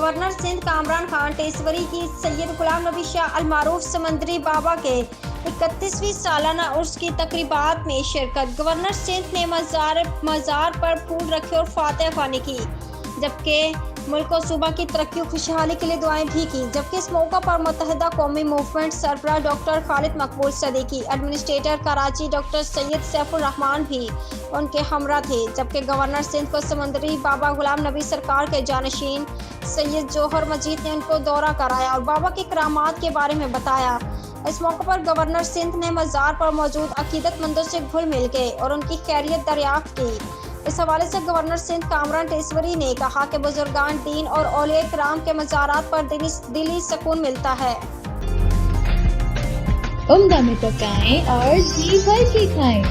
Governor Sindh Kamran Khan टेसवरी की सैयद गुलाम नबी शाह अल मारूफ समंदरी बाबा के 31वीं सालाना उर्स की तकरीबात में शिरकत। गवर्नर सिंध ने मज़ार पर फूल रखे और फातिहा ख्वानी की, जबकि मुल्क और सूबा की तरक्की और खुशहाली के लिए दुआएं भी की। जबकि इस मौका पर मुत्तहिदा कौमी मूवमेंट सरबराह डॉक्टर खालिद मकबूल सदीकी, एडमिनिस्ट्रेटर कराची डॉक्टर सैयद सैफुर रहमान भी उनके हमरा थे। जबकि गवर्नर सिंध को समंदरी बाबा गुलाम नबी सरकार के जानशीन सैयद जौहर मजीद ने उनको दौरा कराया और बाबा की करामात के बारे में बताया। इस मौके पर गवर्नर सिंध ने मज़ार पर मौजूद अकीदतमंदों से घुल मिल गए और उनकी खैरियत दरियाफ्त की। इस हवाले से गवर्नर सिंध कामरान टेसवरी ने कहा कि बुजुर्गान दीन और औलिया किराम के मज़ारात पर दिली सुकून मिलता है। उम्दा में पकाएं और जी भर के खाएं।